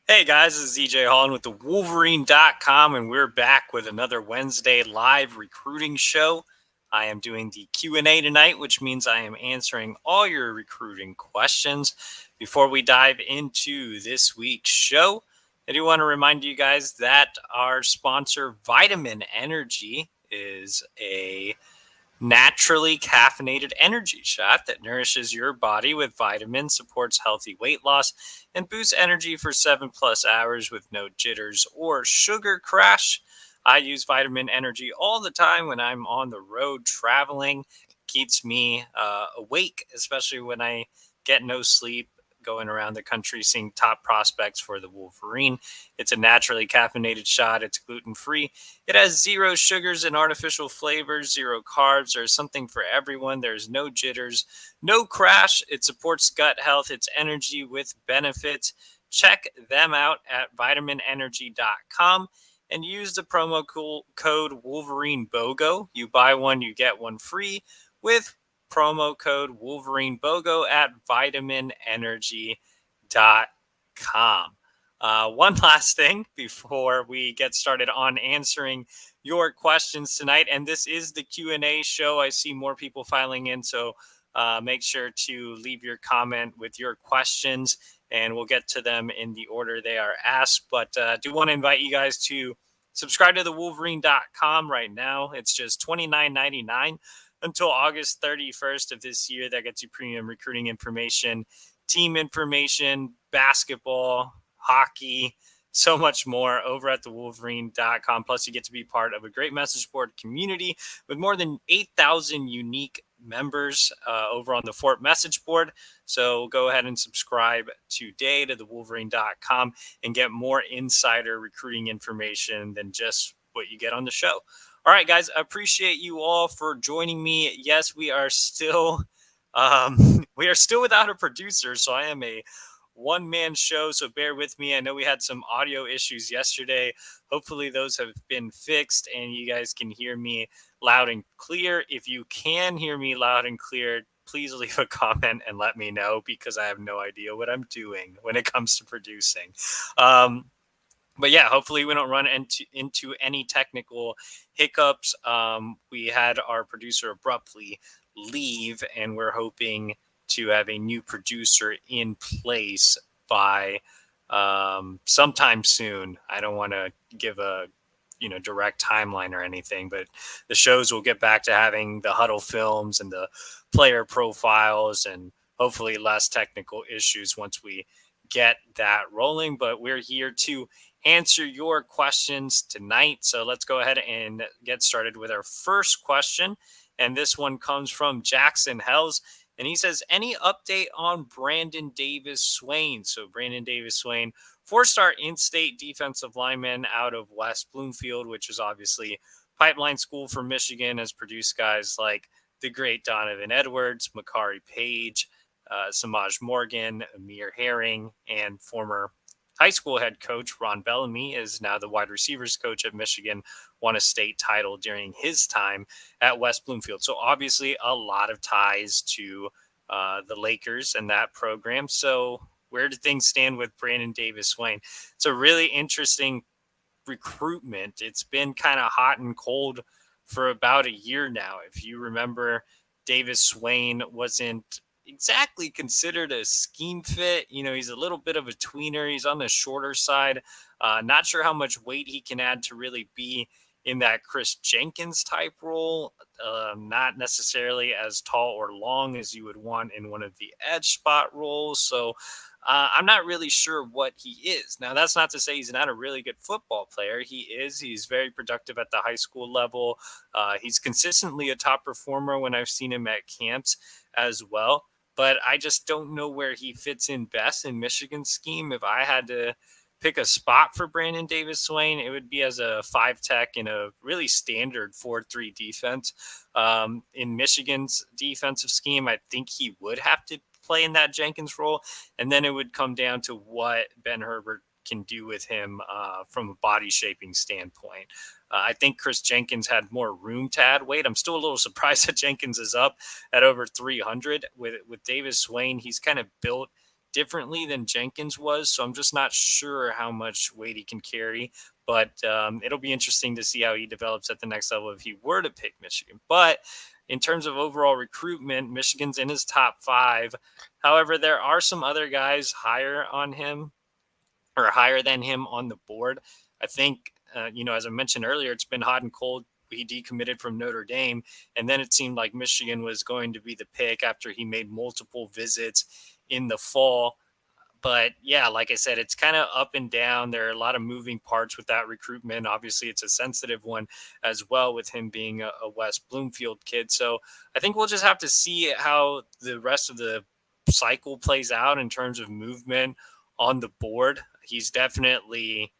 Hey guys, this is EJ Holland with the Wolverine.com, and we're back with another Wednesday live recruiting show. I am doing the Q&A tonight, which means I am answering all your recruiting questions. Before we dive into this week's show, I do want to remind you guys that our sponsor, Vitamin Energy, is a naturally caffeinated energy shot that nourishes your body with vitamins, supports healthy weight loss, and boosts energy for 7+ hours with no jitters or sugar crash. I use Vitamin Energy all the time when I'm on the road traveling. It keeps me awake, especially when I get no sleep going around the country seeing top prospects for the Wolverine. It's a naturally caffeinated shot. It's gluten free. It has zero sugars and artificial flavors, zero carbs. There's something for everyone. There's no jitters, no crash. It supports gut health. It's energy with benefits. Check them out at vitaminenergy.com and use the promo code Wolverine BOGO. You buy one, you get one free with promo code Wolverine BOGO at vitaminenergy.com. One last thing before we get started on answering your questions tonight, and this is the Q&A show. I see more people filing in, so make sure to leave your comment with your questions, and we'll get to them in the order they are asked. But I do want to invite you guys to subscribe to the Wolverine.com right now. It's just $29.99 until August 31st of this year. That gets you premium recruiting information, team information, basketball, hockey, so much more over at the Wolverine.com. Plus, you get to be part of a great message board community with more than 8,000 unique members over on the Fort message board. So go ahead and subscribe today to the Wolverine.com and get more insider recruiting information than just what you get on the show. All right, guys, I appreciate you all for joining me. Yes, we are still without a producer, so I am a one-man show, so bear with me. I know we had some audio issues yesterday. Hopefully those have been fixed and you guys can hear me loud and clear. If you can hear me loud and clear, please leave a comment and let me know, because I have no idea what I'm doing when it comes to producing. But yeah, hopefully we don't run into any technical hiccups. We had our producer abruptly leave, and we're hoping to have a new producer in place by sometime soon. I don't want to give a direct timeline or anything, but the shows will get back to having the huddle films and the player profiles, and hopefully less technical issues once we get that rolling. But we're here to answer your questions tonight. So let's go ahead and get started with our first question. And this one comes from Jackson Hells. And he says, any update on Brandon Davis-Swain? So Brandon Davis-Swain, 4-star in-state defensive lineman out of West Bloomfield, which is obviously pipeline school for Michigan, has produced guys like the great Donovan Edwards, Makari Page, Samaj Morgan, Amir Herring, and former high school head coach Ron Bellamy is now the wide receivers coach at Michigan, won a state title during his time at West Bloomfield. So obviously a lot of ties to the Lakers and that program. So where do things stand with Brandon Davis-Swain? It's a really interesting recruitment. It's been kind of hot and cold for about a year now. If you remember, Davis-Swain wasn't exactly considered a scheme fit. He's a little bit of a tweener. He's on the shorter side. Not sure how much weight he can add to really be in that Chris Jenkins type role. Not necessarily as tall or long as you would want in one of the edge spot roles. So I'm not really sure what he is. Now, that's not to say he's not a really good football player. He is. He's very productive at the high school level. He's consistently a top performer when I've seen him at camps as well. But I just don't know where he fits in best in Michigan's scheme. If I had to pick a spot for Brandon Davis-Swain, it would be as a 5-tech in a really standard 4-3 defense. In Michigan's defensive scheme, I think he would have to play in that Jenkins role. And then it would come down to what Ben Herbert can do with him from a body shaping standpoint. I think Chris Jenkins had more room to add weight. I'm still a little surprised that Jenkins is up at over 300. With Davis-Swain, he's kind of built differently than Jenkins was. So I'm just not sure how much weight he can carry. But it'll be interesting to see how he develops at the next level if he were to pick Michigan. But in terms of overall recruitment, Michigan's in his top 5. However, there are some other guys higher on him or higher than him on the board. I think, as I mentioned earlier, it's been hot and cold. He decommitted from Notre Dame, and then it seemed like Michigan was going to be the pick after he made multiple visits in the fall. But yeah, like I said, it's kind of up and down. There are a lot of moving parts with that recruitment. Obviously, it's a sensitive one as well with him being a West Bloomfield kid. So I think we'll just have to see how the rest of the cycle plays out in terms of movement on the board. He's definitely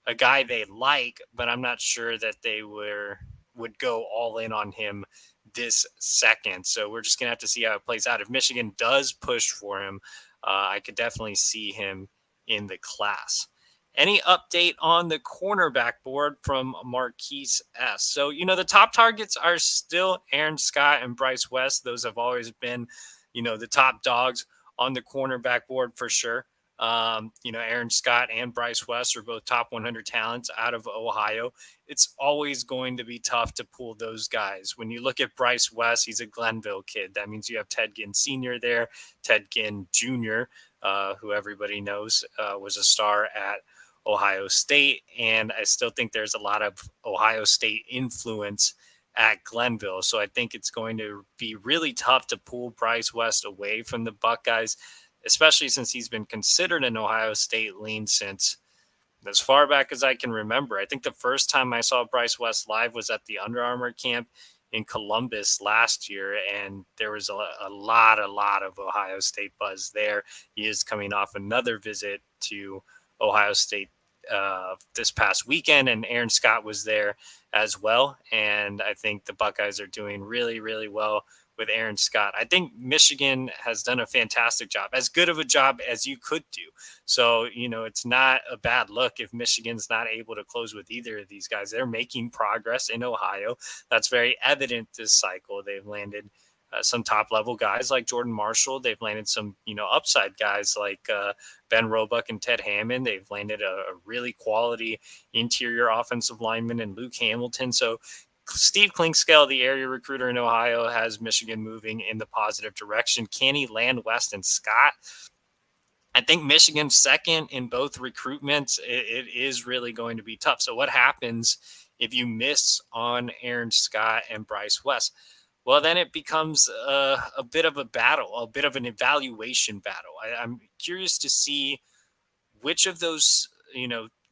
a guy they like, but I'm not sure that they would go all in on him this second. So we're just gonna have to see how it plays out. If Michigan does push for him, I could definitely see him in the class. Any update on the cornerback board from Marquise S? So, the top targets are still Aaron Scott and Bryce West. Those have always been, the top dogs on the cornerback board for sure. Aaron Scott and Bryce West are both top 100 talents out of Ohio. It's always going to be tough to pull those guys. When you look at Bryce West, he's a Glenville kid. That means you have Ted Ginn Sr. there, Ted Ginn Jr., who everybody knows was a star at Ohio State. And I still think there's a lot of Ohio State influence at Glenville. So I think it's going to be really tough to pull Bryce West away from the Buckeyes, especially since he's been considered an Ohio State lean since as far back as I can remember. I think the first time I saw Bryce West live was at the Under Armour camp in Columbus last year, and there was a lot of Ohio State buzz there. He is coming off another visit to Ohio State this past weekend, and Aaron Scott was there as well. And I think the Buckeyes are doing really, really well with Aaron Scott. I think Michigan has done a fantastic job, as good of a job as you could do. So, it's not a bad look if Michigan's not able to close with either of these guys. They're making progress in Ohio. That's very evident this cycle. They've landed some top level guys like Jordan Marshall. They've landed some, upside guys like Ben Roebuck and Ted Hammond. They've landed a really quality interior offensive lineman in Luke Hamilton. So Steve Klinkscale, the area recruiter in Ohio, has Michigan moving in the positive direction. Can he land West and Scott? I think Michigan's second in both recruitments. It is really going to be tough. So what happens if you miss on Aaron Scott and Bryce West? Well, then it becomes a bit of a battle, a bit of an evaluation battle. I'm curious to see which of those,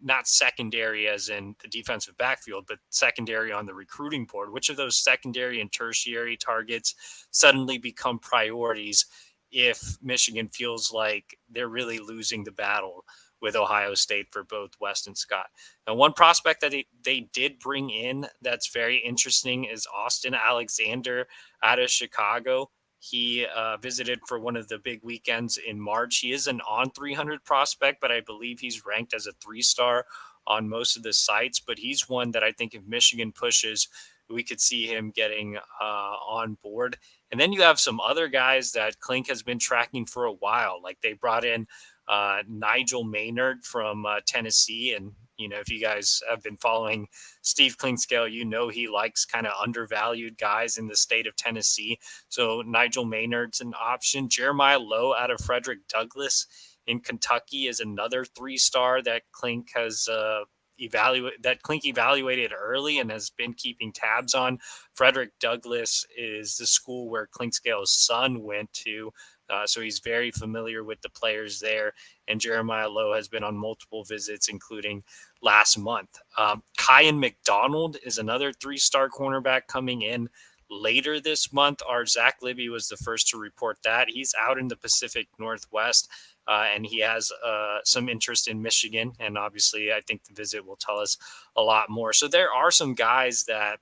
not secondary as in the defensive backfield, but secondary on the recruiting board, which of those secondary and tertiary targets suddenly become priorities if Michigan feels like they're really losing the battle with Ohio State for both West and Scott. And one prospect that they did bring in that's very interesting is Austin Alexander out of Chicago. He visited for one of the big weekends in March. He is an on 300 prospect, but I believe he's ranked as a 3-star on most of the sites. But he's one that I think if Michigan pushes, we could see him getting on board. And then you have some other guys that Klink has been tracking for a while. Like they brought in Nigel Maynard from Tennessee. And, if you guys have been following Steve Klinkscale, he likes kind of undervalued guys in the state of Tennessee. So Nigel Maynard's an option. Jeremiah Lowe out of Frederick Douglass in Kentucky is another 3-star that Klink has evaluated early and has been keeping tabs on. Frederick Douglass is the school where Klinkscale's son went to. So he's very familiar with the players there. And Jeremiah Lowe has been on multiple visits, including last month. Kyan McDonald is another 3-star cornerback coming in later this month. Our Zach Libby was the first to report that. He's out in the Pacific Northwest, and he has some interest in Michigan. And obviously, I think the visit will tell us a lot more. So there are some guys that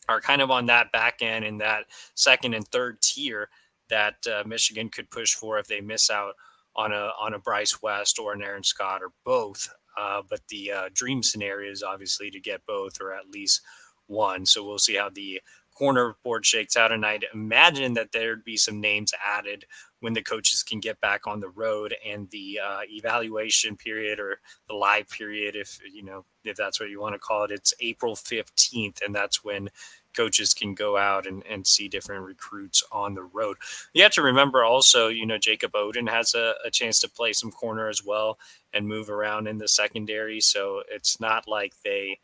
are kind of on that back end in that second and third tier that Michigan could push for if they miss out on a Bryce West or an Aaron Scott or both. But the dream scenario is obviously to get both or at least one. So we'll see how the corner board shakes out. And I'd imagine that there'd be some names added when the coaches can get back on the road and the evaluation period, or the live period, if that's what you want to call it. It's April 15th, and that's when coaches can go out and see different recruits on the road. You have to remember also, Jacob Oden has a chance to play some corner as well and move around in the secondary. So it's not like they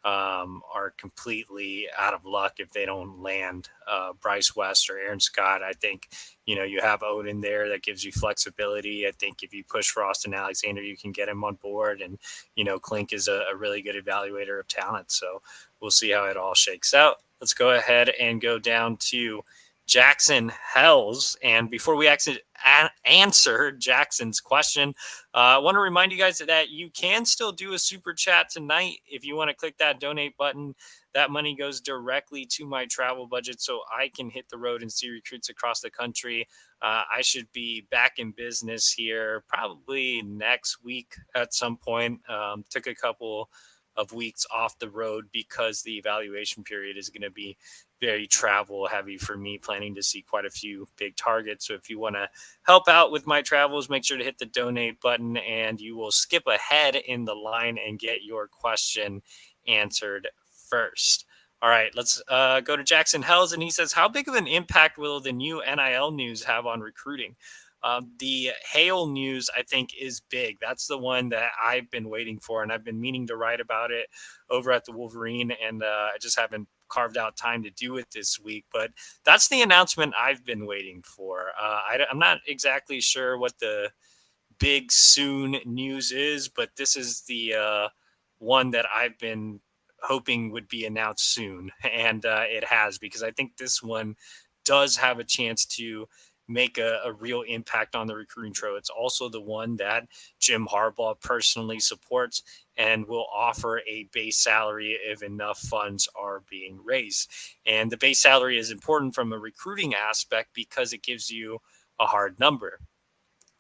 are completely out of luck if they don't land Bryce West or Aaron Scott. I think, you have Odin there that gives you flexibility. I think if you push for Austin Alexander, you can get him on board. And, Klink is a really good evaluator of talent. So we'll see how it all shakes out. Let's go ahead and go down to Jackson Hells. And before we actually answer Jackson's question, I want to remind you guys that you can still do a super chat tonight. If you want to click that donate button, that money goes directly to my travel budget so I can hit the road and see recruits across the country. I should be back in business here probably next week at some point. Took a couple of weeks off the road because the evaluation period is going to be very travel heavy for me, planning to see quite a few big targets. So if you want to help out with my travels, make sure to hit the donate button and you will skip ahead in the line and get your question answered first. All right, let's go to Jackson Hells. And he says, how big of an impact will the new NIL news have on recruiting? The Hale news, I think, is big. That's the one that I've been waiting for, and I've been meaning to write about it over at the Wolverine, and I just haven't carved out time to do it this week. But that's the announcement I've been waiting for. I'm not exactly sure what the big soon news is, but this is the one that I've been hoping would be announced soon, and it has, because I think this one does have a chance to make a real impact on the recruiting trail. It's also the one that Jim Harbaugh personally supports and will offer a base salary if enough funds are being raised. And the base salary is important from a recruiting aspect because it gives you a hard number.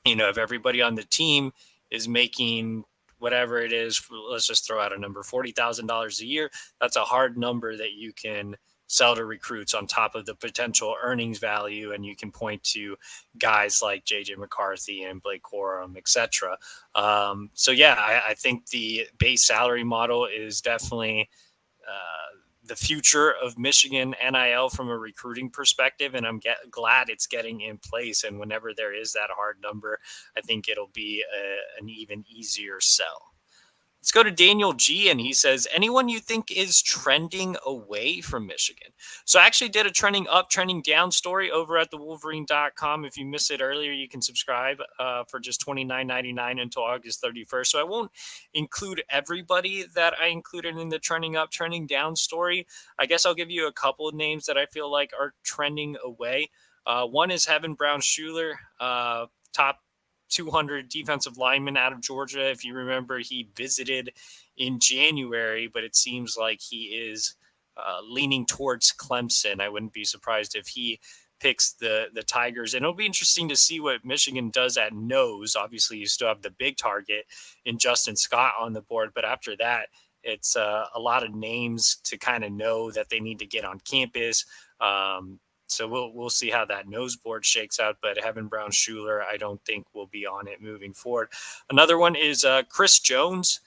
If everybody on the team is making whatever it is, let's just throw out a number, $40,000 a year, that's a hard number that you can sell to recruits on top of the potential earnings value. And you can point to guys like JJ McCarthy and Blake Corum, etc. I think the base salary model is definitely the future of Michigan NIL from a recruiting perspective. And I'm glad it's getting in place. And whenever there is that hard number, I think it'll be an even easier sell. Let's go to Daniel G, and he says, anyone you think is trending away from Michigan? So I actually did a trending up, trending down story over at thewolverine.com. If you missed it earlier, you can subscribe for just $29.99 until August 31st. So I won't include everybody that I included in the trending up, trending down story. I guess I'll give you a couple of names that I feel like are trending away. One is Heaven Brown-Schuler, top 200 defensive lineman out of Georgia. If you remember, he visited in January, but it seems like he is leaning towards Clemson. I wouldn't be surprised if he picks the Tigers. And it'll be interesting to see what Michigan does at nose. Obviously, you still have the big target in Justin Scott on the board, but after that, it's a lot of names to kind of know that they need to get on campus. So we'll see how that nose board shakes out. But Heaven Brown-Schuler, I don't think will be on it moving forward. Another one is Chris Jones,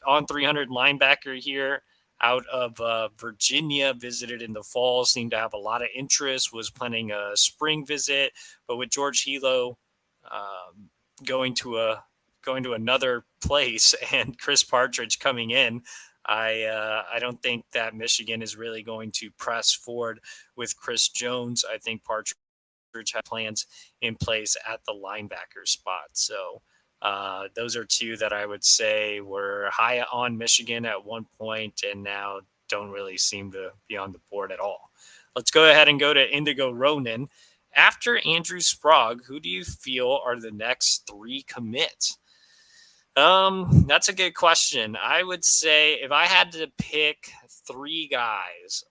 on 300 linebacker here out of Virginia, visited in the fall, seemed to have a lot of interest, was planning a spring visit. But with George Hilo going to another place and Chris Partridge coming in, I don't think that Michigan is really going to press forward with Chris Jones. I think Partridge has plans in place at the linebacker spot. So those are two that I would say were high on Michigan at one point and now don't really seem to be on the board at all. Let's go ahead and go to Indigo Ronan. After Andrew Sprague, who do you feel are the next three commits? That's a good question. I would say if I had to pick three guys,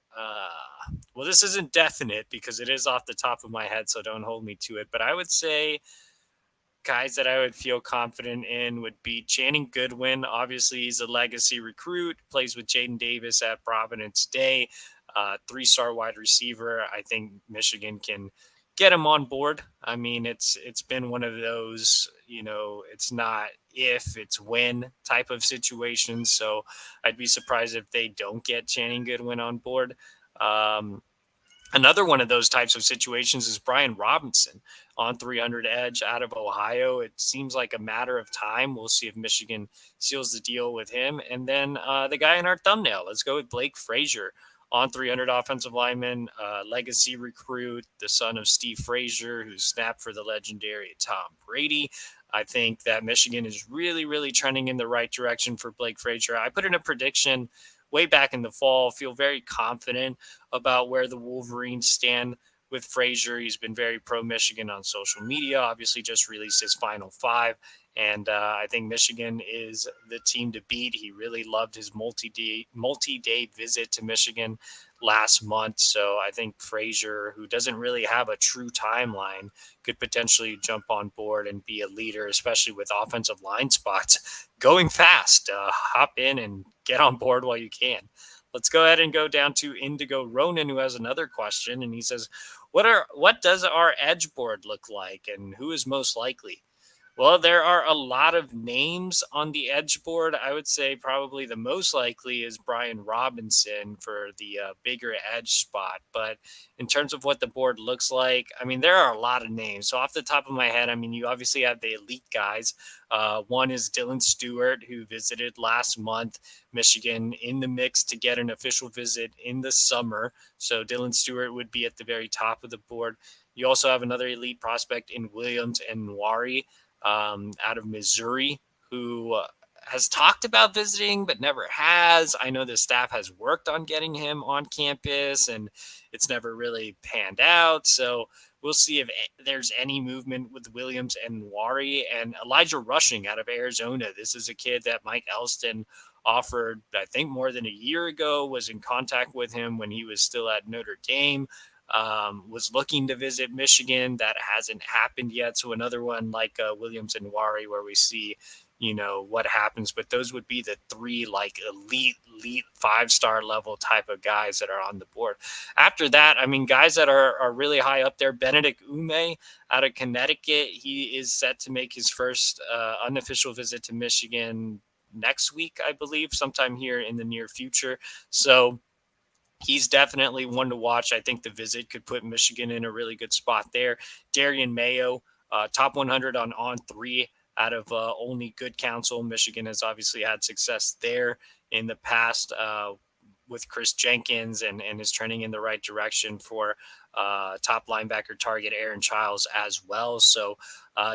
well, this isn't definite because it is off the top of my head, so don't hold me to it. But I would say guys that I would feel confident in would be Channing Goodwin. Obviously, he's a legacy recruit, plays with Jaden Davis at Providence Day. 3-star wide receiver. I think Michigan can get him on board. I mean, it's been one of those, it's not if, it's when type of situation. So I'd be surprised if they don't get Channing Goodwin on board. Um, Another one of those types of situations is Brian Robinson on 300 edge out of Ohio. It seems like a matter of time. We'll see if Michigan seals the deal with him. And then the guy in our thumbnail, let's go with Blake Frazier on 300 offensive lineman, legacy recruit, the son of Steve Frazier, who snapped for the legendary Tom Brady. I think that Michigan is really, really trending in the right direction for Blake Frazier. I put in a prediction way back in the fall, feel very confident about where the Wolverines stand with Frazier. He's been very pro Michigan on social media, obviously just released his final five. And I think Michigan is the team to beat. He really loved his multi-day visit to Michigan last month. So I think Frazier, who doesn't really have a true timeline, could potentially jump on board and be a leader, especially with offensive line spots going fast. Hop in and get on board while you can. Let's go ahead and go down to Indigo Ronan, who has another question, and he says, "What does our edge board look like, and who is most likely?" Well, there are a lot of names on the edge board. I would say probably the most likely is Brian Robinson for the bigger edge spot. But in terms of what the board looks like, I mean, there are a lot of names. So off the top of my head, I mean, you obviously have the elite guys. One is Dylan Stewart, who visited last month, Michigan in the mix to get an official visit in the summer. So Dylan Stewart would be at the very top of the board. You also have another elite prospect in Williams and Nwari out of Missouri, who has talked about visiting but never has. I know the staff has worked on getting him on campus and it's never really panned out. So we'll see if there's any movement with Williams and Nwari. And Elijah Rushing out of Arizona. This is a kid that Mike Elston offered, I think, more than a year ago, was in contact with him when he was still at Notre Dame. Was looking to visit Michigan. That hasn't happened yet. So another one like Williams and Nwari, where we see, what happens. But those would be the three like elite 5-star level type of guys that are on the board. After that, I mean, guys that are really high up there. Benedict Ume out of Connecticut. He is set to make his first unofficial visit to Michigan next week, I believe, sometime here in the near future. So he's definitely one to watch. I think the visit could put Michigan in a really good spot there. Darian Mayo, top 100 on 3 out of only good counsel. Michigan has obviously had success there in the past with Chris Jenkins and is trending in the right direction for top linebacker target Aaron Childs as well. So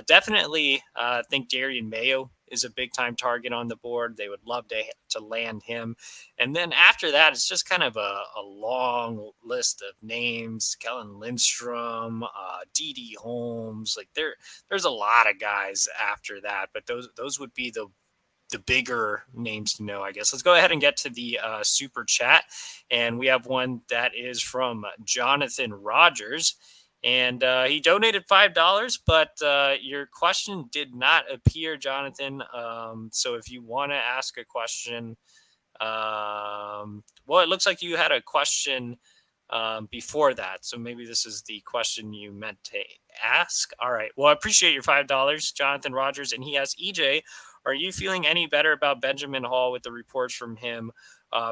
definitely think Darian Mayo is a big time target on the board. They would love to land him. And then after that, it's just kind of a long list of names. Kellen Lindstrom, D.D. Holmes. Like there's a lot of guys after that, but those would be the bigger names to know, I guess. Let's go ahead and get to the super chat. And we have one that is from Jonathan Rogers. And he donated $5, but your question did not appear, Jonathan. So if you want to ask a question, well, it looks like you had a question before that. So maybe this is the question you meant to ask. All right. Well, I appreciate your $5, Jonathan Rogers. And he asks, EJ, are you feeling any better about Benjamin Hall with the reports from him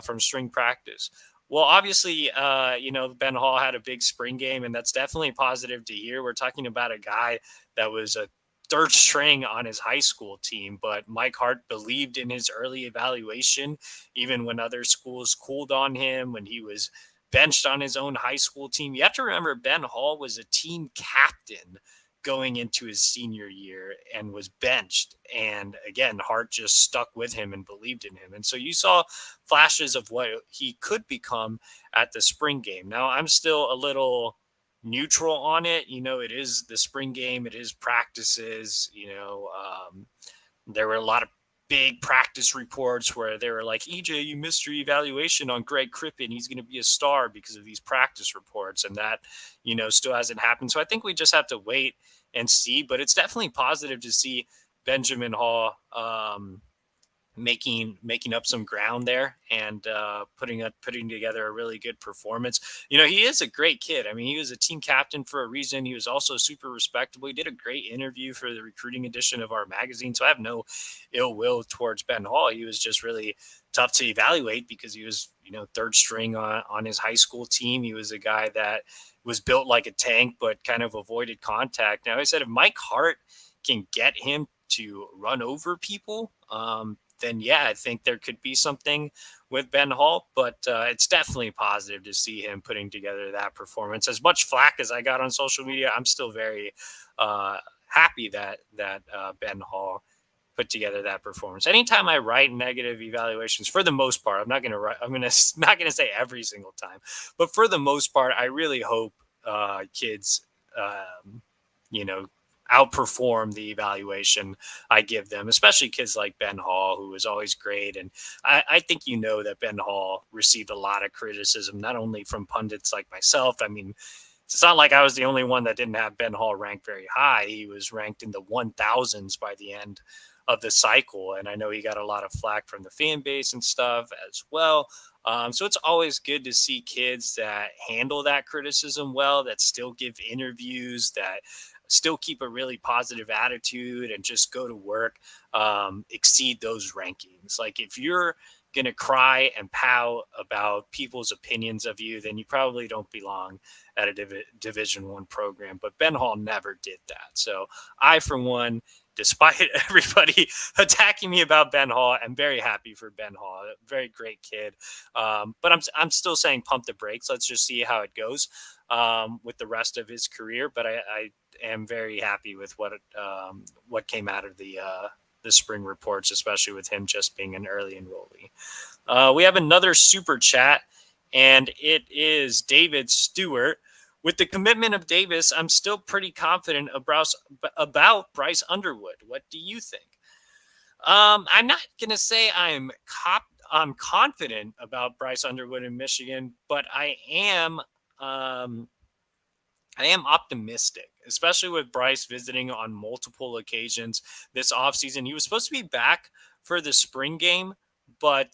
from spring practice? Well, obviously, Ben Hall had a big spring game, and that's definitely positive to hear. We're talking about a guy that was a third string on his high school team, but Mike Hart believed in his early evaluation, even when other schools cooled on him, when he was benched on his own high school team. You have to remember Ben Hall was a team captain going into his senior year and was benched. And again, Hart just stuck with him and believed in him. And so you saw flashes of what he could become at the spring game. Now, I'm still a little neutral on it. It is the spring game. It is practices. There were a lot of big practice reports where they were like, EJ, you missed your evaluation on Greg Crippen. He's going to be a star because of these practice reports. And that, still hasn't happened. So I think we just have to wait and see. But it's definitely positive to see Benjamin Hall making up some ground there and putting together a really good performance. You know, he is a great kid. I mean, he was a team captain for a reason. He was also super respectable. He did a great interview for the recruiting edition of our magazine. So I have no ill will towards Ben Hall. He was just really tough to evaluate because he was, you know, third string on his high school team. He was a guy that was built like a tank, but kind of avoided contact. Now, I said if Mike Hart can get him to run over people, then yeah, I think there could be something with Ben Hall, but it's definitely positive to see him putting together that performance. As much flack as I got on social media, I'm still very happy that Ben Hall put together that performance. Anytime I write negative evaluations, for the most part, I'm not going to write. I'm gonna not going to say every single time, but for the most part, I really hope kids, you know, outperform the evaluation I give them, especially kids like Ben Hall, who is always great. And I think you know that Ben Hall received a lot of criticism, not only from pundits like myself. I mean, it's not like I was the only one that didn't have Ben Hall ranked very high. He was ranked in the 1000s by the end of the cycle. And I know he got a lot of flack from the fan base and stuff as well. So it's always good to see kids that handle that criticism well, that still give interviews, that still keep a really positive attitude and just go to work, exceed those rankings. Like if you're going to cry and pout about people's opinions of you, then you probably don't belong at a division one program. But Ben Hall never did that. So I, for one, despite everybody attacking me about Ben Hall, I'm very happy for Ben Hall. A very great kid. But I'm still saying pump the brakes. Let's just see how it goes with the rest of his career. But I am very happy with what came out of the spring reports, especially with him just being an early enrollee. We have another super chat, and it is David Stewart. With the commitment of Davis, I'm still pretty confident about Bryce Underwood. What do you think? I'm not gonna say I'm confident about Bryce Underwood in Michigan, but um, I am optimistic, especially with Bryce visiting on multiple occasions this offseason. He was supposed to be back for the spring game, but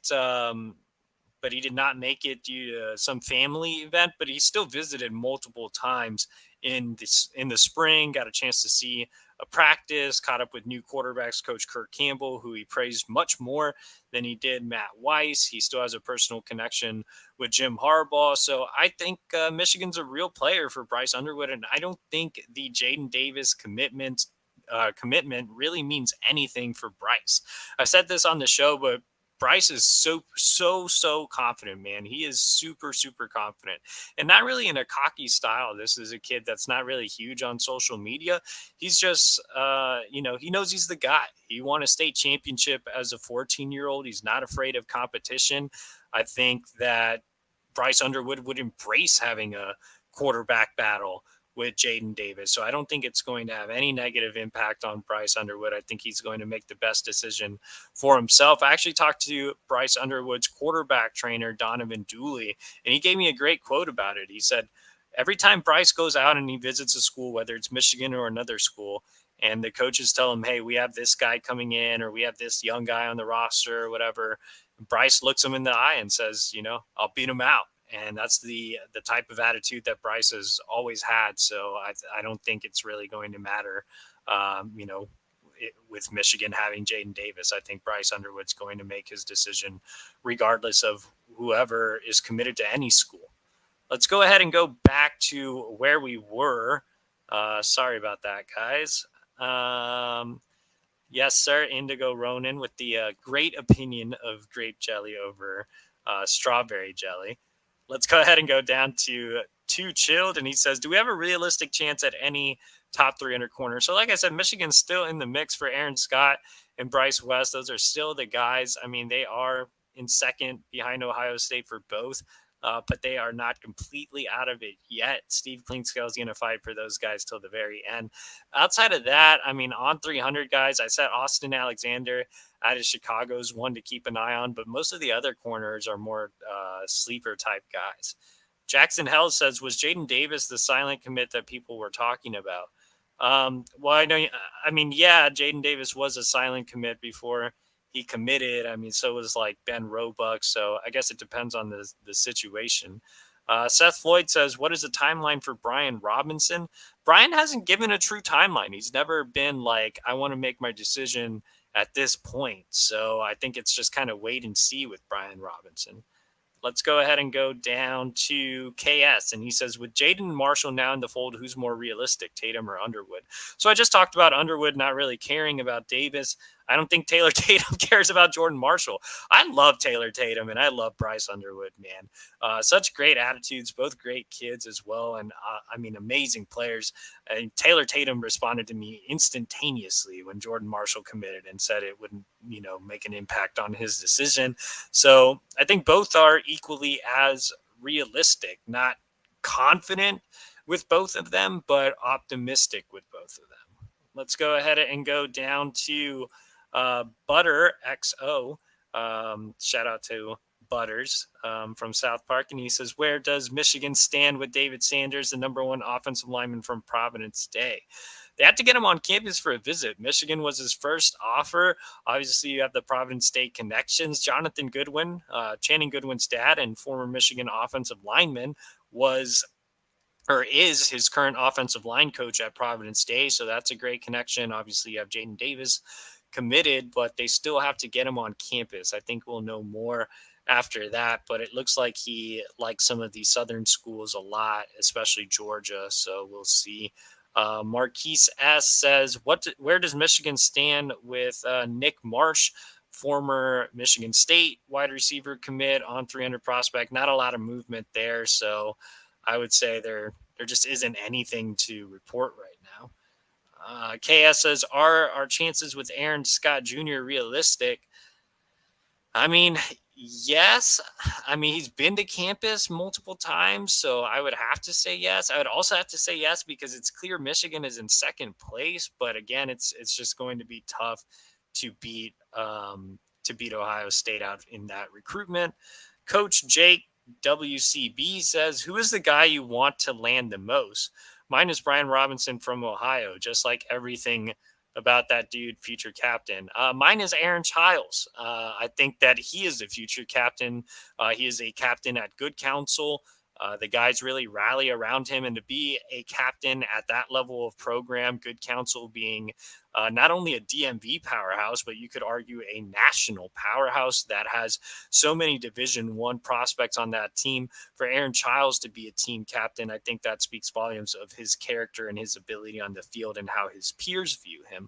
but he did not make it due to some family event. But he still visited multiple times in the spring. Got a chance to see a practice, caught up with new quarterbacks coach Kirk Campbell, who he praised much more than he did Matt Weiss. He still has a personal connection with Jim Harbaugh. So I think Michigan's a real player for Bryce Underwood, and I don't think the Jaden Davis commitment really means anything for Bryce. I said this on the show, but Bryce is so confident, man. He is super confident, and not really in a cocky style. This is a kid that's not really huge on social media. He's just, he knows he's the guy. He won a state championship as a 14-year-old. He's not afraid of competition. I think that Bryce Underwood would embrace having a quarterback battle with Jaden Davis. So I don't think it's going to have any negative impact on Bryce Underwood. I think he's going to make the best decision for himself. I actually talked to Bryce Underwood's quarterback trainer, Donovan Dooley, and he gave me a great quote about it. He said, every time Bryce goes out and he visits a school, whether it's Michigan or another school, and the coaches tell him, hey, we have this guy coming in, or we have this young guy on the roster or whatever, Bryce looks him in the eye and says, I'll beat him out. And that's the type of attitude that Bryce has always had. So I don't think it's really going to matter, with Michigan having Jaden Davis. I think Bryce Underwood's going to make his decision regardless of whoever is committed to any school. Let's go ahead and go back to where we were. Sorry about that, guys. Yes, sir, Indigo Ronan with the great opinion of grape jelly over strawberry jelly. Let's go ahead and go down to Too Chilled. And he says, do we have a realistic chance at any top 300 corners? So like I said, Michigan's still in the mix for Aaron Scott and Bryce West. Those are still the guys. I mean, they are in second behind Ohio State for both, but they are not completely out of it yet. Steve Klingscale is going to fight for those guys till the very end. Outside of that, I mean, on 300 guys, I said Austin Alexander out of Chicago is one to keep an eye on, but most of the other corners are more sleeper type guys. Jackson Hell says, was Jaden Davis the silent commit that people were talking about? Well, I know, I mean, yeah, Jaden Davis was a silent commit before he committed. I mean, so was like Ben Roebuck. So I guess it depends on the situation. Seth Floyd says, what is the timeline for Brian Robinson? Brian hasn't given a true timeline. He's never been like, I want to make my decision at this point. So I think it's just kind of wait and see with Brian Robinson. Let's go ahead and go down to KS. And he says, with Jaden and Marshall now in the fold, who's more realistic, Tatum or Underwood? So I just talked about Underwood not really caring about Davis. I don't think Taylor Tatum cares about Jordan Marshall. I love Taylor Tatum and I love Bryce Underwood, man. Such great attitudes, both great kids as well. And I mean, amazing players. And Taylor Tatum responded to me instantaneously when Jordan Marshall committed and said it wouldn't, make an impact on his decision. So I think both are equally as realistic, not confident with both of them, but optimistic with both of them. Let's go ahead and go down to Butter XO. Shout out to Butters from South Park. And he says, where does Michigan stand with David Sanders, the number one offensive lineman from Providence Day? They had to get him on campus for a visit. Michigan was his first offer. Obviously, you have the Providence State connections. Jonathan Goodwin, Channing Goodwin's dad and former Michigan offensive lineman, is his current offensive line coach at Providence Day. So that's a great connection. Obviously, you have Jaden Davis committed, but they still have to get him on campus. I think we'll know more after that, but it looks like he likes some of these Southern schools a lot, especially Georgia. So we'll see. Marquise S says, where does Michigan stand with Nick Marsh, former Michigan State wide receiver commit on 300 prospect? Not a lot of movement there. So I would say there just isn't anything to report right now. KS says, are our chances with Aaron Scott Jr. realistic? I mean, yes. I mean, he's been to campus multiple times, so I would have to say yes. I would also have to say yes because it's clear Michigan is in second place, but again, it's just going to be tough to beat Ohio State out in that recruitment. Coach Jake WCB says, who is the guy you want to land the most? Mine is Brian Robinson from Ohio, just like everything about that dude, future captain. Mine is Aaron Childs. I think that he is the future captain. He is a captain at good counsel. The guys really rally around him, and to be a captain at that level of program, good counsel being not only a DMV powerhouse, but you could argue a national powerhouse that has so many Division I prospects on that team. For Aaron Childs to be a team captain, I think that speaks volumes of his character and his ability on the field and how his peers view him.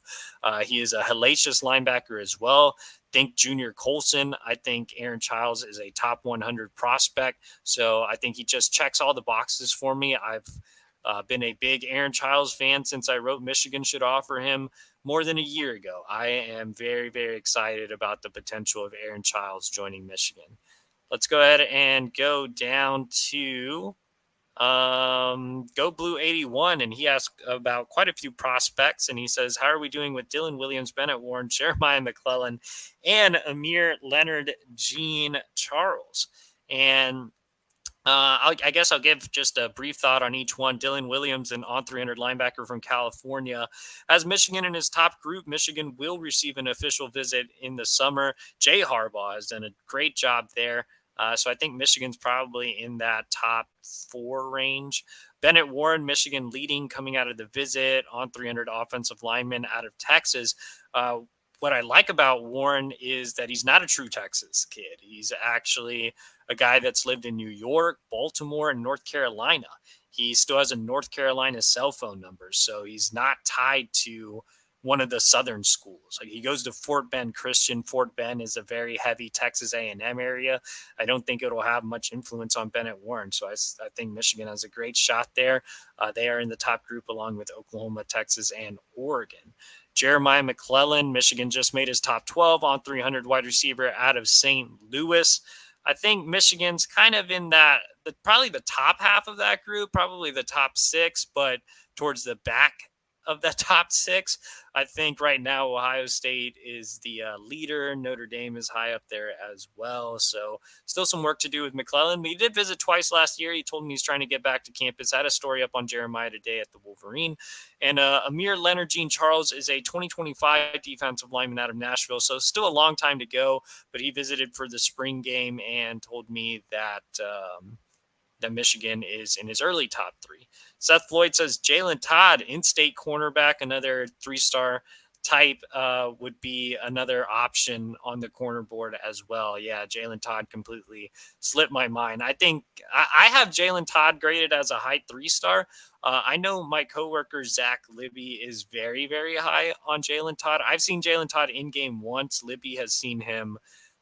He is a hellacious linebacker as well. Think Junior Colson. I think Aaron Childs is a top 100 prospect. So I think he just checks all the boxes for me. I've been a big Aaron Childs fan since I wrote Michigan should offer him more than a year ago. I am very, very excited about the potential of Aaron Childs joining Michigan. Let's go ahead and go down to Go Blue 81, and he asked about quite a few prospects, and he says, how are we doing with Dylan Williams, Bennett Warren, Jeremiah McClellan, and Amir Leonard Jean Charles? And I guess I'll give just a brief thought on each one. Dylan Williams, an on 300 linebacker from California, has Michigan in his top group. Michigan will receive an official visit in the summer. Jay Harbaugh has done a great job there. So I think Michigan's probably in that top 4 range. Bennett Warren, Michigan leading coming out of the visit, on 300 offensive lineman out of Texas. What I like about Warren is that he's not a true Texas kid. He's actually a guy that's lived in New York, Baltimore, and North Carolina. He still has a North Carolina cell phone number, so he's not tied to one of the Southern schools. Like, he goes to Fort Bend Christian. Fort Bend is a very heavy Texas A&M area. I don't think it'll have much influence on Bennett Warren. So I think Michigan has a great shot there. They are in the top group along with Oklahoma, Texas, and Oregon. Jeremiah McClellan, Michigan just made his top 12 on 300 wide receiver out of St. Louis. I think Michigan's kind of in probably the top half of that group, probably the top 6, but towards the back of that top six. I think right now Ohio State is the leader. Notre Dame is high up there as well. So still some work to do with McClellan. But he did visit twice last year. He told me he's trying to get back to campus. I had a story up on Jeremiah today at the Wolverine. And Amir Leonard Jean Charles is a 2025 defensive lineman out of Nashville. So still a long time to go. But he visited for the spring game and told me that Michigan is in his early top three. Seth Floyd says Jalen Todd, in-state cornerback, another three-star type, would be another option on the corner board as well. Yeah, Jalen Todd completely slipped my mind. I think I have Jalen Todd graded as a high three-star. I know my coworker Zach Libby is very, very high on Jalen Todd. I've seen Jalen Todd in game once. Libby has seen him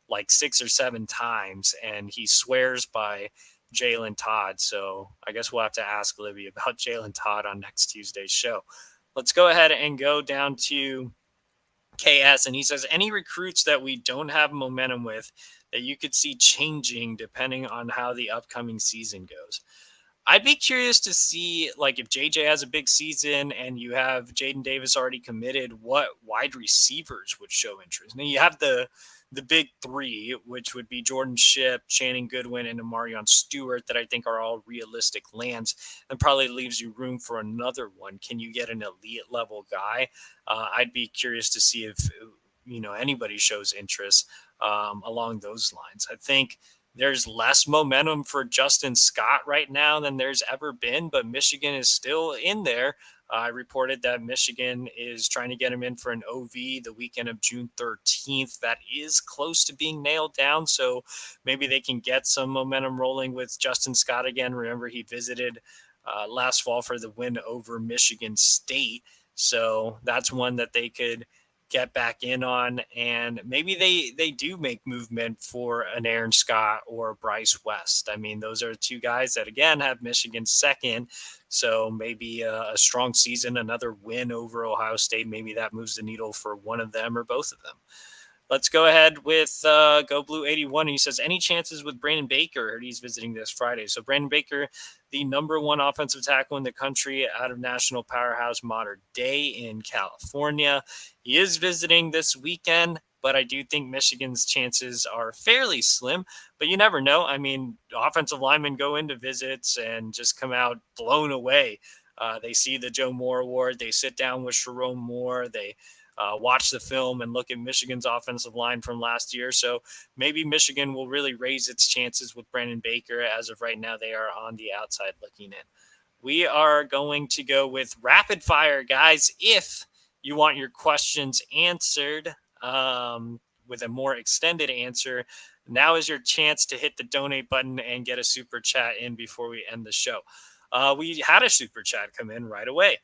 like 6 or 7 times, and he swears by Jalen Todd. So I guess we'll have to ask Libby about Jalen Todd on next Tuesday's show. Let's go ahead and go down to KS. And he says, any recruits that we don't have momentum with that you could see changing depending on how the upcoming season goes? I'd be curious to see, like, if JJ has a big season and you have Jaden Davis already committed, what wide receivers would show interest. Now you have the big three, which would be Jordan Shipp, Channing Goodwin, and Amarion Stewart, that I think are all realistic lands, and probably leaves you room for another one. Can you get an elite level guy? I'd be curious to see if anybody shows interest along those lines. I think there's less momentum for Justin Scott right now than there's ever been, but Michigan is still in there. I reported that Michigan is trying to get him in for an OV the weekend of June 13th. That is close to being nailed down, so maybe they can get some momentum rolling with Justin Scott again. Remember, he visited last fall for the win over Michigan State, so that's one that they could get back in on, and maybe they do make movement for an Aaron Scott or Bryce West. I mean, those are two guys that, again, have Michigan second, so maybe a strong season, another win over Ohio State, maybe that moves the needle for one of them or both of them. Let's go ahead with Go Blue 81. He says, any chances with Brandon Baker? He's visiting this Friday. So Brandon Baker, the number one offensive tackle in the country out of National Powerhouse Modern Day in California. He is visiting this weekend, but I do think Michigan's chances are fairly slim. But you never know. I mean, offensive linemen go into visits and just come out blown away. They see the Joe Moore Award. They sit down with Sharon Moore. They watch the film and look at Michigan's offensive line from last year. So maybe Michigan will really raise its chances with Brandon Baker. As of right now, they are on the outside looking in. We are going to go with rapid fire, guys. If you want your questions answered with a more extended answer, now is your chance to hit the donate button and get a super chat in before we end the show. We had a super chat come in right away.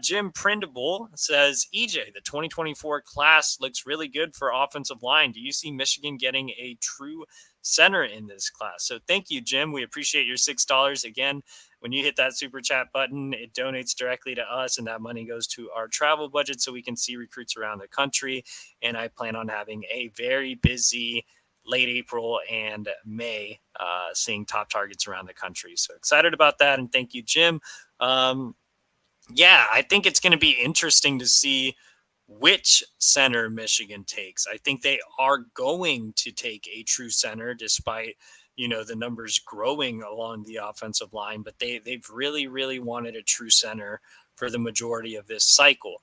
Jim Prindable says, EJ, the 2024 class looks really good for offensive line. Do you see Michigan getting a true center in this class? So thank you, Jim. We appreciate your $6. Again, when you hit that super chat button, it donates directly to us, and that money goes to our travel budget so we can see recruits around the country. And I plan on having a very busy late April and May, seeing top targets around the country. So excited about that. And thank you, Jim. Yeah, I think it's going to be interesting to see which center Michigan takes. I think they are going to take a true center despite, the numbers growing along the offensive line, but they've really, really wanted a true center for the majority of this cycle.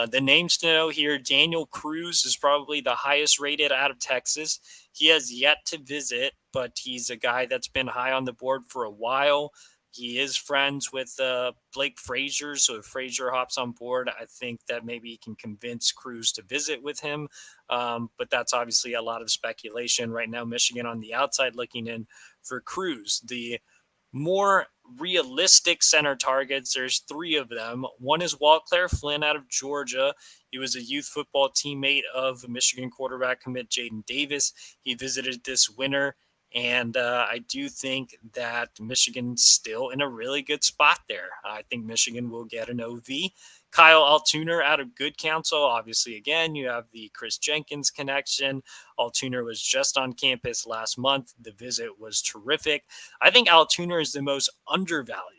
The names to know here, Daniel Cruz is probably the highest rated out of Texas. He has yet to visit, but he's a guy that's been high on the board for a while. He is friends with Blake Frazier, so if Frazier hops on board, I think that maybe he can convince Cruz to visit with him. But that's obviously a lot of speculation. Right now, Michigan on the outside looking in for Cruz. The more realistic center targets, there's 3 of them. One is Walt Claire Flynn out of Georgia. He was a youth football teammate of Michigan quarterback commit Jaden Davis. He visited this winter. And I do think that Michigan's still in a really good spot there. I think Michigan will get an OV. Kyle Altuner out of Good Counsel. Obviously, again, you have the Chris Jenkins connection. Altuner was just on campus last month. The visit was terrific. I think Altuner is the most undervalued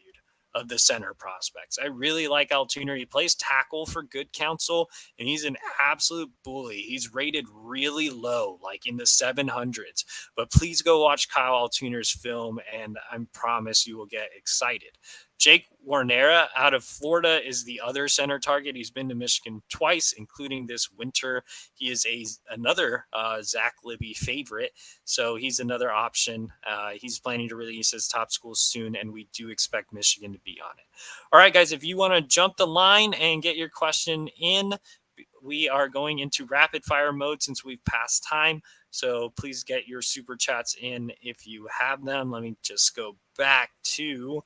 of the center prospects. I really like Altuner. He plays tackle for Good Counsel, and he's an absolute bully. He's rated really low, like in the 700s. But please go watch Kyle Altuner's film, and I promise you will get excited. Jake Warnera out of Florida is the other center target. He's been to Michigan twice, including this winter. He is another Zach Libby favorite, so he's another option. He's planning to release his top schools soon, and we do expect Michigan to be on it. All right, guys, if you want to jump the line and get your question in, we are going into rapid fire mode since we've passed time. So please get your super chats in if you have them. Let me just go back to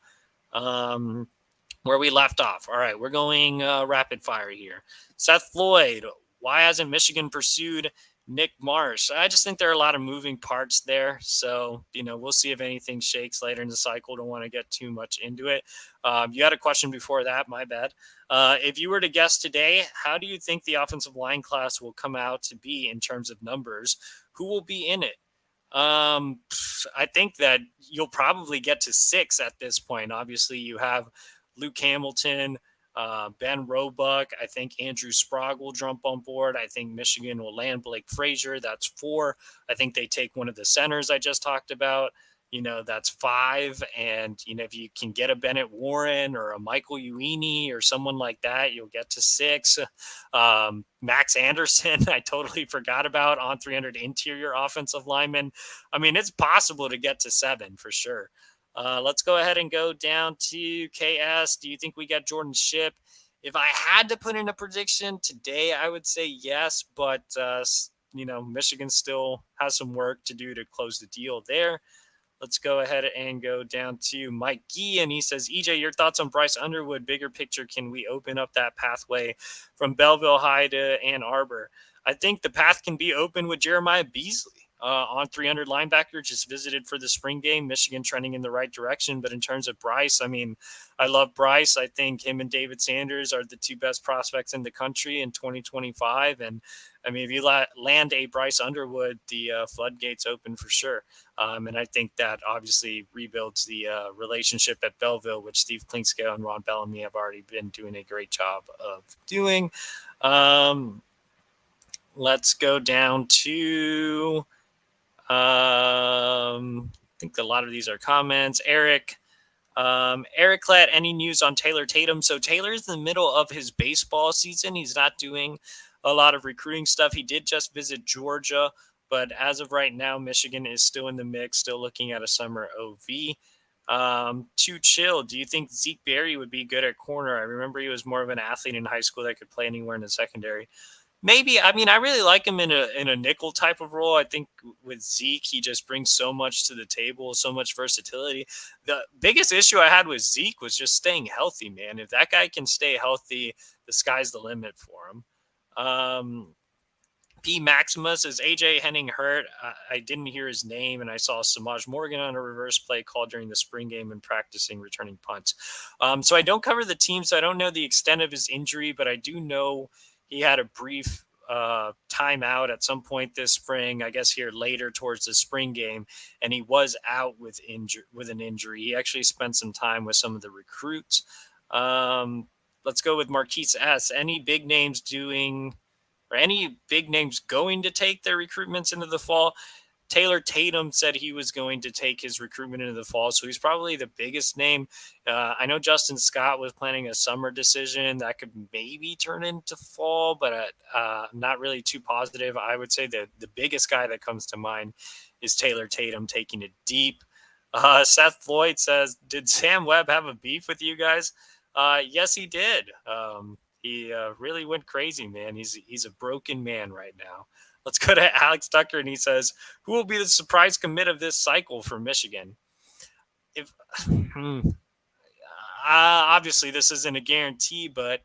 where we left off. All right, we're going rapid fire here. Seth Floyd, why hasn't Michigan pursued Nick Marsh? I just think there are a lot of moving parts there. So, we'll see if anything shakes later in the cycle. Don't want to get too much into it. You had a question before that. My bad. If you were to guess today, how do you think the offensive line class will come out to be in terms of numbers? Who will be in it? I think that you'll probably get to 6 at this point. Obviously, you have Luke Hamilton, Ben Roebuck. I think Andrew Sprague will jump on board. I think Michigan will land Blake Frazier. That's 4. I think they take one of the centers I just talked about. That's 5. And, if you can get a Bennett Warren or a Michael Uini or someone like that, you'll get to 6. Max Anderson, I totally forgot about, on 300 interior offensive linemen. I mean, it's possible to get to 7 for sure. Let's go ahead and go down to KS. Do you think we get Jordan Shipp? If I had to put in a prediction today, I would say yes, but, Michigan still has some work to do to close the deal there. Let's go ahead and go down to Mike Gee, and he says, EJ, your thoughts on Bryce Underwood? Bigger picture, can we open up that pathway from Belleville High to Ann Arbor? I think the path can be open with Jeremiah Beasley. On 300 linebacker, just visited for the spring game. Michigan trending in the right direction. But in terms of Bryce, I mean, I love Bryce. I think him and David Sanders are the 2 best prospects in the country in 2025. And I mean, if you land a Bryce Underwood, the floodgates open for sure. And I think that obviously rebuilds the relationship at Belleville, which Steve Klinkscale and Ron Bellamy have already been doing a great job of doing. Let's go down to... I think a lot of these are comments. Eric Lett, any news on Taylor Tatum? So Taylor's in the middle of his baseball season. He's not doing a lot of recruiting stuff. He did just visit Georgia, but as of right now, Michigan is still in the mix, still looking at a summer OV. Too chill. Do you think Zeke Berry would be good at corner? I remember he was more of an athlete in high school that could play anywhere in the secondary. Maybe. I mean, I really like him in a nickel type of role. I think with Zeke, he just brings so much to the table, so much versatility. The biggest issue I had with Zeke was just staying healthy, man. If that guy can stay healthy, the sky's the limit for him. P. Maximus, is AJ Henning hurt? I didn't hear his name, and I saw Samaj Morgan on a reverse play call during the spring game and practicing returning punts. So I don't cover the team, so I don't know the extent of his injury, but I do know he had a brief timeout at some point this spring, I guess here later towards the spring game, and he was out with an injury. He actually spent some time with some of the recruits. Let's go with Marquise S. Any big names going to take their recruitments into the fall? Taylor Tatum said he was going to take his recruitment into the fall, so he's probably the biggest name. I know Justin Scott was planning a summer decision that could maybe turn into fall, but I'm not really too positive. I would say that the biggest guy that comes to mind is Taylor Tatum taking it deep. Seth Floyd says, did Sam Webb have a beef with you guys? Yes, he did. He really went crazy, man. He's a broken man right now. Let's go to Alex Tucker, and he says, who will be the surprise commit of this cycle for Michigan? Obviously, this isn't a guarantee, but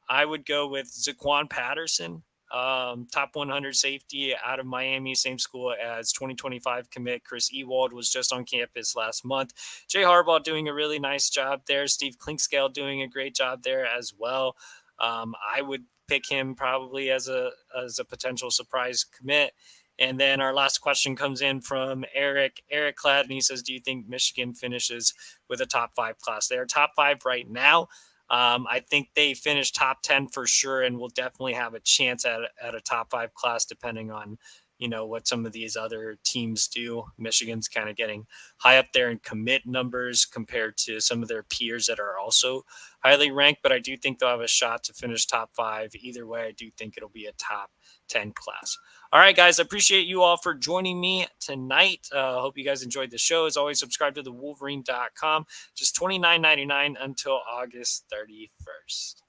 I would go with Zaquan Patterson, top 100 safety out of Miami, same school as 2025 commit. Chris Ewald was just on campus last month. Jay Harbaugh doing a really nice job there. Steve Klinkscale doing a great job there as well. I would pick him probably as a potential surprise commit. And then our last question comes in from Eric Clad, and he says, do you think Michigan finishes with a top 5 class? They're top 5 right now. I think they finish top 10 for sure, and will definitely have a chance at a top 5 class, depending on, what some of these other teams do. Michigan's kind of getting high up there in commit numbers compared to some of their peers that are also highly ranked, but I do think they'll have a shot to finish top 5. Either way, I do think it'll be a top 10 class. All right, guys, I appreciate you all for joining me tonight. Hope you guys enjoyed the show. As always, subscribe to the Wolverine.com. Just $29.99 until August 31st.